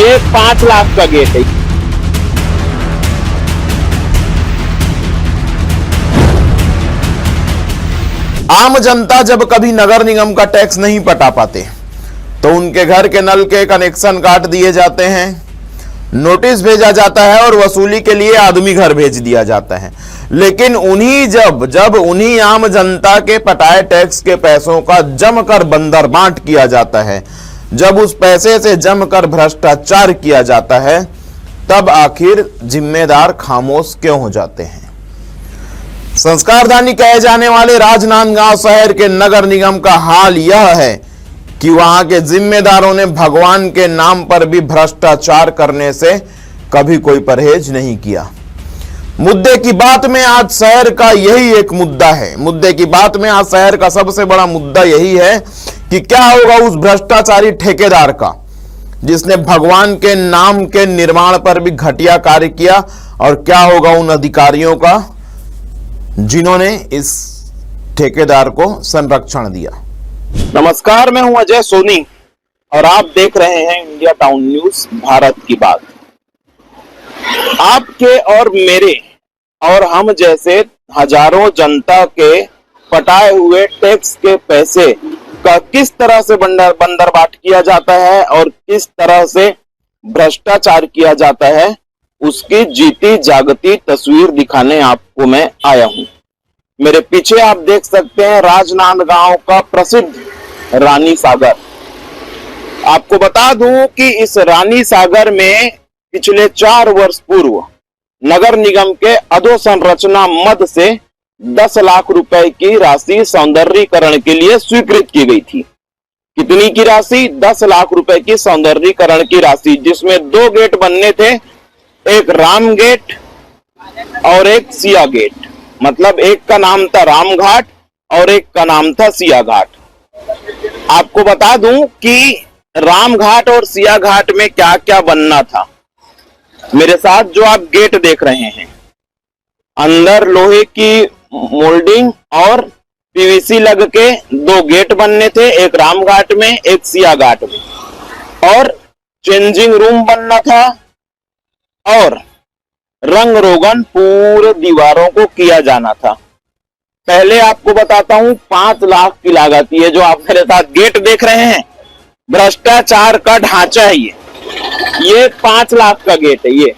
ये 5 लाख का गेट है। आम जनता जब कभी नगर निगम का टैक्स नहीं पटा पाते तो उनके घर के नल के कनेक्शन काट दिए जाते हैं, नोटिस भेजा जाता है और वसूली के लिए आदमी घर भेज दिया जाता है। लेकिन जब उन्हीं आम जनता के पटाए टैक्स के पैसों का जमकर बंदर बांट किया जाता है, जब उस पैसे से जमकर भ्रष्टाचार किया जाता है, तब आखिर जिम्मेदार खामोश क्यों हो जाते हैं। संस्कारदानी कहे जाने वाले राजनांदगांव शहर के नगर निगम का हाल यह है कि वहां के जिम्मेदारों ने भगवान के नाम पर भी भ्रष्टाचार करने से कभी कोई परहेज नहीं किया। मुद्दे की बात में आज शहर का यही एक मुद्दा है। मुद्दे की बात में आज शहर का सबसे बड़ा मुद्दा यही है कि क्या होगा उस भ्रष्टाचारी ठेकेदार का जिसने भगवान के नाम के निर्माण पर भी घटिया कार्य किया, और क्या होगा उन अधिकारियों का जिन्होंने इस ठेकेदार को संरक्षण दिया। नमस्कार, मैं हूं अजय सोनी और आप देख रहे हैं इंडिया टाउन न्यूज भारत की बात। आपके और मेरे और हम जैसे हजारों जनता के पटाए हुए टैक्स के पैसे का किस तरह से बंदरबाट किया जाता है और किस तरह से भ्रष्टाचार किया जाता है, उसकी जीती जागती तस्वीर दिखाने आपको मैं आया हूं। मेरे पीछे आप देख सकते हैं राजनांदगांव का प्रसिद्ध रानी सागर। आपको बता दूं कि इस रानी सागर में पिछले 4 वर्ष पूर्व नगर निगम के अधोसंरचना मद से 10 लाख रुपए की राशि सौंदर्यीकरण के लिए स्वीकृत की गई थी। कितनी की राशि? 10 लाख रुपए की सौंदर्यीकरण की राशि, जिसमें 2 गेट बनने थे, एक राम गेट और एक सिया गेट। मतलब एक का नाम था राम घाट और एक का नाम था सिया घाट। आपको बता दूं कि राम घाट और सिया घाट में क्या क्या बनना था। मेरे साथ जो आप गेट देख रहे हैं, अंदर लोहे की मोल्डिंग और पीवीसी लग के 2 गेट बनने थे, एक राम घाट में एक सिया घाट में, और चेंजिंग रूम बनना था और रंग रोगन पूरे दीवारों को किया जाना था। पहले आपको बताता हूं 5 लाख की लागत, ये जो आप मेरे साथ गेट देख रहे हैं भ्रष्टाचार का ढांचा है। ये 5 लाख का गेट है। ये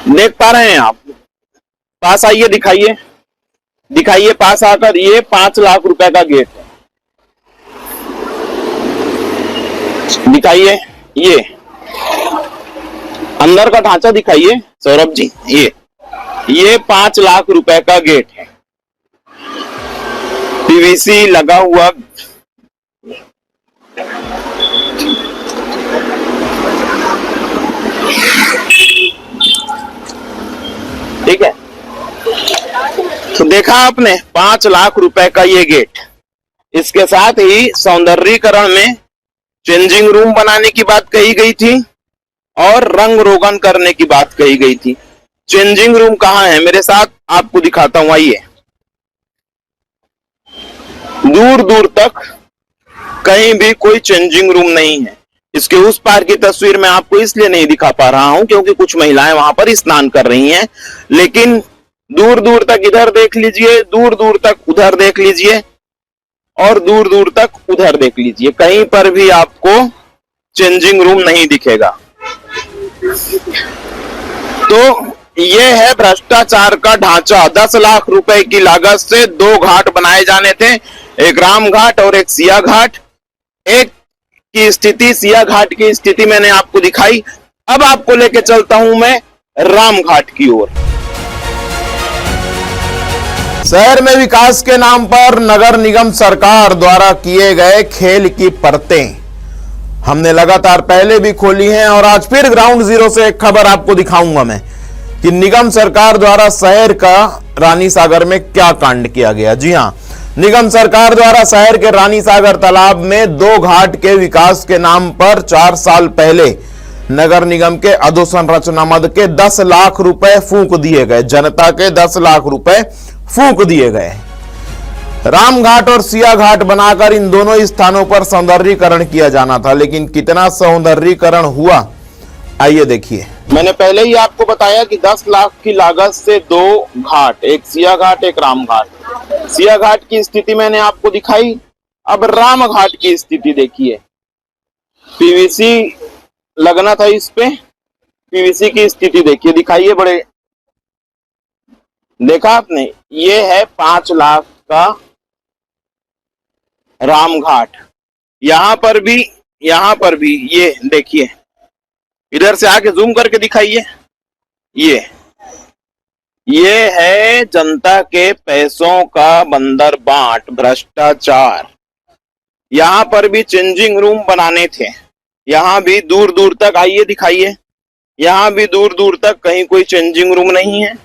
देख पा रहे हैं आप? पास आइए, दिखाइए पास आकर। ये 5 लाख रुपए का गेट है। दिखाइए, ये अंदर का ढांचा दिखाइए सौरभ जी। ये 5 लाख रुपए का गेट है, पीवीसी लगा हुआ। ठीक है, तो देखा आपने 5 लाख रुपए का ये गेट। इसके साथ ही सौंदर्यीकरण में चेंजिंग रूम बनाने की बात कही गई थी और रंग रोगन करने की बात कही गई थी। चेंजिंग रूम कहां है? मेरे साथ आपको दिखाता हूं, आइए। दूर दूर तक कहीं भी कोई चेंजिंग रूम नहीं है। इसके उस पार की तस्वीर मैं आपको इसलिए नहीं दिखा पा रहा हूं क्योंकि कुछ महिलाएं वहां पर स्नान कर रही हैं, लेकिन दूर दूर तक इधर देख लीजिए, दूर दूर तक उधर देख लीजिए और दूर दूर तक उधर देख लीजिए, कहीं पर भी आपको चेंजिंग रूम नहीं दिखेगा। तो ये है भ्रष्टाचार का ढांचा। 10 लाख रुपए की लागत से 2 घाट बनाए जाने थे, एक राम घाट और एक सिया घाट। एक की स्थिति, सिया घाट की स्थिति मैंने आपको दिखाई। अब आपको लेके चलता हूं मैं राम घाट की ओर। शहर में विकास के नाम पर नगर निगम सरकार द्वारा किए गए खेल की परतें हमने लगातार पहले भी खोली हैं और आज फिर ग्राउंड जीरो से एक खबर आपको दिखाऊंगा मैं कि निगम सरकार द्वारा शहर का रानी सागर में क्या कांड किया गया। जी हां, निगम सरकार द्वारा शहर के रानी सागर तालाब में 2 घाट के विकास के नाम पर 4 साल पहले नगर निगम के अधोसंरचना मद के 10 लाख रुपए फूंक दिए गए। जनता के 10 लाख रुपए फूंक दिए गए। रामघाट और सिया घाट बनाकर इन दोनों स्थानों पर सौंदर्यीकरण किया जाना था, लेकिन कितना सौंदर्यीकरण हुआ आइए देखिए। मैंने पहले ही आपको बताया कि 10 लाख की लागत से 2 घाट, एक सिया घाट एक राम घाट। सिया घाट की स्थिति मैंने आपको दिखाई, अब राम घाट की स्थिति देखिए। पीवीसी लगना था इस पे, पीवीसी की स्थिति देखिए, दिखाइए बड़े, देखा आपने, ये है 5 लाख का राम घाट। यहां पर भी ये देखिए, इधर से आके जूम करके दिखाइए, ये है जनता के पैसों का बंदर बाट, भ्रष्टाचार। यहां पर भी चेंजिंग रूम बनाने थे, यहां भी दूर दूर तक, आइए दिखाइए, यहां भी दूर दूर तक कहीं कोई चेंजिंग रूम नहीं है।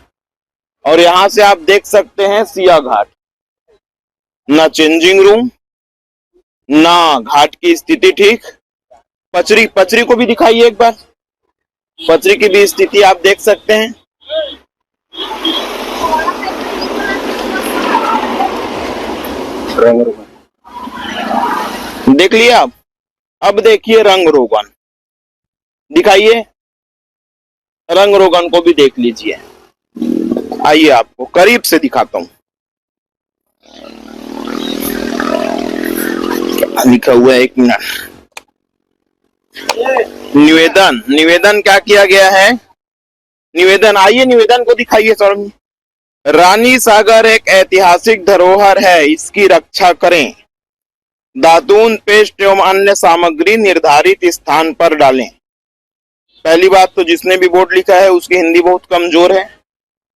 और यहां से आप देख सकते हैं सिया घाट, ना चेंजिंग रूम ना घाट की स्थिति ठीक। पचरी को भी दिखाइए एक बार, पचरी की भी स्थिति आप देख सकते हैं। रंग रोगन देख लिया आप, अब देखिए रंग रोगन, दिखाइए, रंग रोगन को भी देख लीजिए। आइए आपको करीब से दिखाता हूं, क्या लिखा हुआ है, एक मिनट। निवेदन क्या किया गया है, निवेदन, आइए निवेदन को दिखाइए सर। रानी सागर एक ऐतिहासिक धरोहर है, इसकी रक्षा करें। दातून, पेस्ट एवं अन्य सामग्री निर्धारित स्थान पर डालें। पहली बात तो जिसने भी बोर्ड लिखा है उसकी हिंदी बहुत कमजोर है,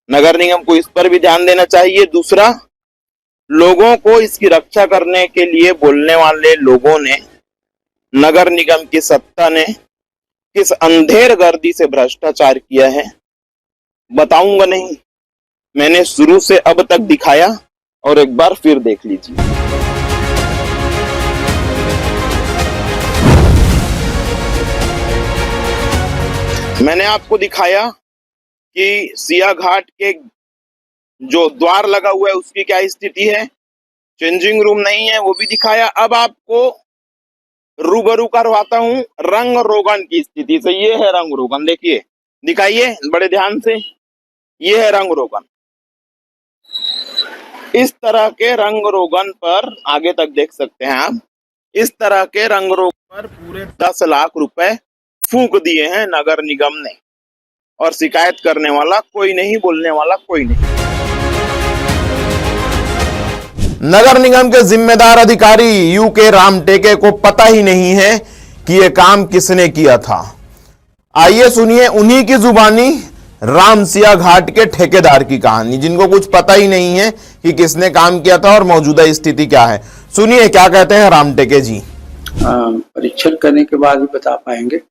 नगर निगम को इस पर भी ध्यान देना चाहिए। दूसरा, लोगों को इसकी रक्षा करने के लिए बोलने वाले लोगों ने, नगर निगम की सत्ता ने किस अंधेर गर्दी से भ्रष्टाचार किया है बताऊंगा नहीं, मैंने शुरू से अब तक दिखाया और एक बार फिर देख लीजिए। मैंने आपको दिखाया कि सिया घाट के जो द्वार लगा हुआ है उसकी क्या स्थिति है, चेंजिंग रूम नहीं है, वो भी दिखाया। अब आपको रूबरू करवाता हूं रंग रोगन की स्थिति से। ये है रंग रोगन, देखिए, दिखाइए बड़े ध्यान से, ये है रंग रोगन। इस तरह के रंग रोगन पर आगे तक देख सकते हैं आप, इस तरह के रंग रोगन पर पूरे 10 लाख रुपए फूंक दिए हैं नगर निगम ने, और शिकायत करने वाला कोई नहीं, बोलने वाला कोई नहीं। नगर निगम के जिम्मेदार अधिकारी यूके रामटेके को पता ही नहीं है कि यह काम किसने किया था। आइए सुनिए उन्हीं की जुबानी रामसिया घाट के ठेकेदार की कहानी, जिनको कुछ पता ही नहीं है कि किसने काम किया था और मौजूदा स्थिति क्या है। सुनिए क्या कहते हैं रामटेके जी। परीक्षण करने के बाद ही बता पाएंगे,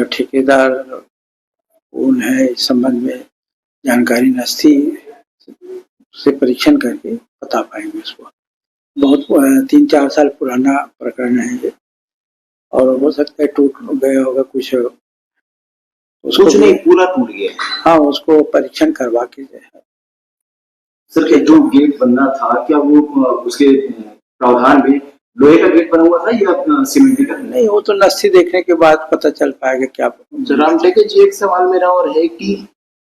ठेकेदार कौन है इस संबंध में जानकारी नस्ती से परीक्षण करके बता पाएंगे इसको। बहुत 3-4 साल पुराना प्रकरण है ये, और हो सकता है टूट गया होगा कुछ नहीं, पूरा टूट गया। हाँ, उसको परीक्षण करवा के सर, जो गेट बनना था क्या वो उसके प्रावधान में लोहे का गेट बना हुआ था या सीमेंट का? नहीं, वो तो नस्ती देखने के बाद पता चल पाएगा क्या। रामटेके जी, एक सवाल मेरा और है कि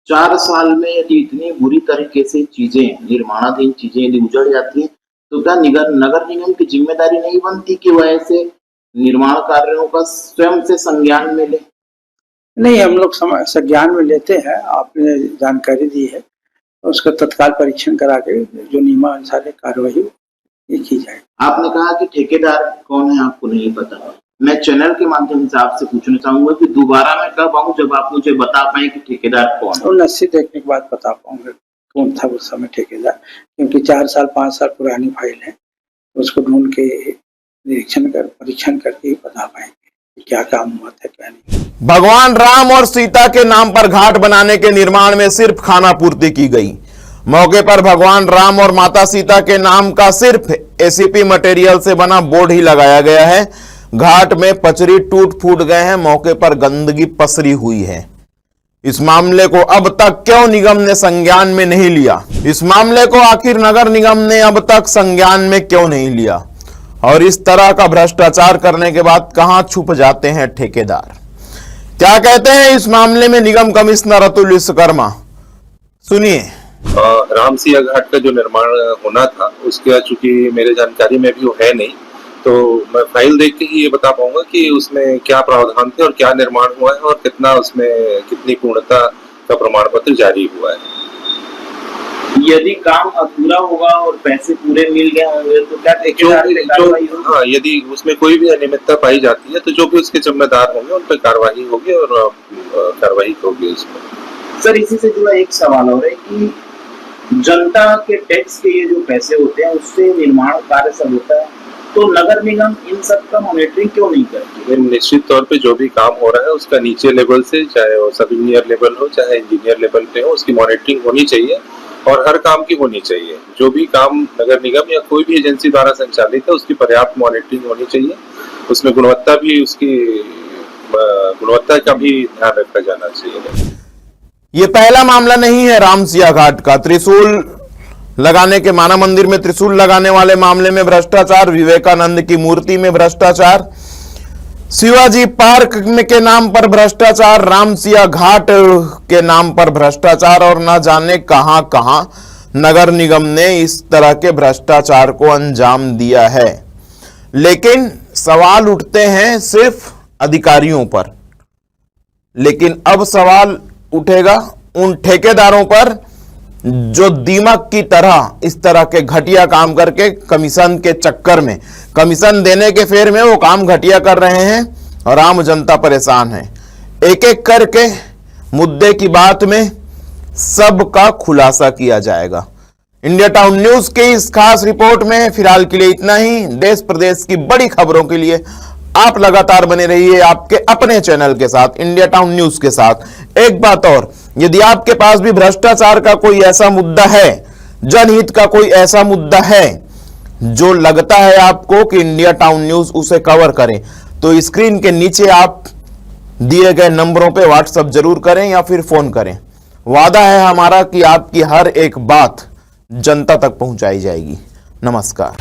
4 साल में यदि इतनी बुरी तरीके से चीजें, निर्माणाधीन चीजें यदि उजड़ जाती हैं तो क्या नगर निगम की जिम्मेदारी नहीं बनती कि वह ऐसे निर्माण कार्यों का स्वयं से संज्ञान में ले? नहीं, हम लोग संज्ञान में लेते हैं, आपने जानकारी दी है, उसका तत्काल परीक्षण करा के जो नियमानुसार कार्रवाई की जाए। आपने कहा कि ठेकेदार कौन है आपको नहीं पता, मैं चैनल के माध्यम से आपसे पूछना चाहूंगा कि दोबारा मैं कब आऊं जब आप मुझे बता पाए कि ठेकेदार कौन है? 79 देखने के बाद बता पाऊंगा कौन था उस समय ठेकेदार, क्योंकि 4 साल 5 साल पुरानी फाइल है, उसको ढूंढ के परीक्षण करके ही बता पाएंगे क्या काम हुआ था क्या नहीं। भगवान राम और सीता के नाम पर घाट बनाने के निर्माण में सिर्फ खाना पूर्ति की गई। मौके पर भगवान राम और माता सीता के नाम का सिर्फ एसीपी मटेरियल से बना बोर्ड ही लगाया गया है। घाट में पचरी टूट फूट गए हैं, मौके पर गंदगी पसरी हुई है। इस मामले को अब तक क्यों निगम ने संज्ञान में नहीं लिया? इस मामले को आखिर नगर निगम ने अब तक संज्ञान में क्यों नहीं लिया? और इस तरह का भ्रष्टाचार करने के बाद कहां छुप जाते हैं ठेकेदार? क्या कहते हैं इस मामले में निगम कमिश्नर अतुल विश्वकर्मा? सुनिए। राम सिया घाट का जो निर्माण होना था उसका चूंकि मेरे जानकारी में भी वो है नहीं, तो मैं फाइल देख के ही ये बता पाऊंगा कि उसमें क्या प्रावधान थे और क्या निर्माण हुआ है और कितना उसमें कितनी पूर्णता का प्रमाण पत्र जारी हुआ है। यदि काम अधूरा होगा और पैसे पूरे मिल गए होंगे तो क्या ठेकेदार पे कार्रवाई होगी? हाँ, यदि उसमें कोई भी अनियमितता पाई जाती है तो जो भी उसके जिम्मेदार होंगे उन पर कार्रवाई होगी और कार्रवाई होगी उसमें। सर, इसी से जुड़ा एक सवाल और है कि जनता के टैक्स के ये जो पैसे होते हैं उससे निर्माण कार्य सब होता है, तो नगर निगम इन सब का मॉनिटरिंग क्यों नहीं करती? निश्चित तौर पे जो भी काम हो रहा है उसका नीचे लेवल से, चाहे वो सब इंजीनियर लेवल हो चाहे इंजीनियर लेवल पे हो, उसकी मॉनिटरिंग होनी चाहिए और हर काम की होनी चाहिए। जो भी काम नगर निगम या कोई भी एजेंसी द्वारा संचालित है उसकी पर्याप्त मॉनिटरिंग होनी चाहिए। उसमें गुणवत्ता का भी ध्यान रखा जाना चाहिए। ये पहला मामला नहीं है रामसिया घाट का। त्रिशूल लगाने के, मानव मंदिर में त्रिशूल लगाने वाले मामले में भ्रष्टाचार, विवेकानंद की मूर्ति में भ्रष्टाचार, शिवाजी पार्क के नाम पर भ्रष्टाचार, रामसिया घाट के नाम पर भ्रष्टाचार और न जाने कहां कहां नगर निगम ने इस तरह के भ्रष्टाचार को अंजाम दिया है। लेकिन सवाल उठते हैं सिर्फ अधिकारियों पर, लेकिन अब सवाल उठेगा उन ठेकेदारों पर जो दीमक की तरह इस तरह के घटिया काम करके कमीशन के चक्कर में, कमीशन देने के फेर में वो काम घटिया कर रहे हैं और आम जनता परेशान है। एक एक करके मुद्दे की बात में सबका खुलासा किया जाएगा। इंडिया टाउन न्यूज की इस खास रिपोर्ट में फिलहाल के लिए इतना ही। देश प्रदेश की बड़ी खबरों के लिए आप लगातार बने रहिए आपके अपने चैनल के साथ, इंडिया टाउन न्यूज के साथ। एक बात और, यदि आपके पास भी भ्रष्टाचार का कोई ऐसा मुद्दा है, जनहित का कोई ऐसा मुद्दा है जो लगता है आपको कि इंडिया टाउन न्यूज उसे कवर करे, तो स्क्रीन के नीचे आप दिए गए नंबरों पे व्हाट्सएप जरूर करें या फिर फोन करें। वादा है हमारा कि आपकी हर एक बात जनता तक पहुंचाई जाएगी। नमस्कार।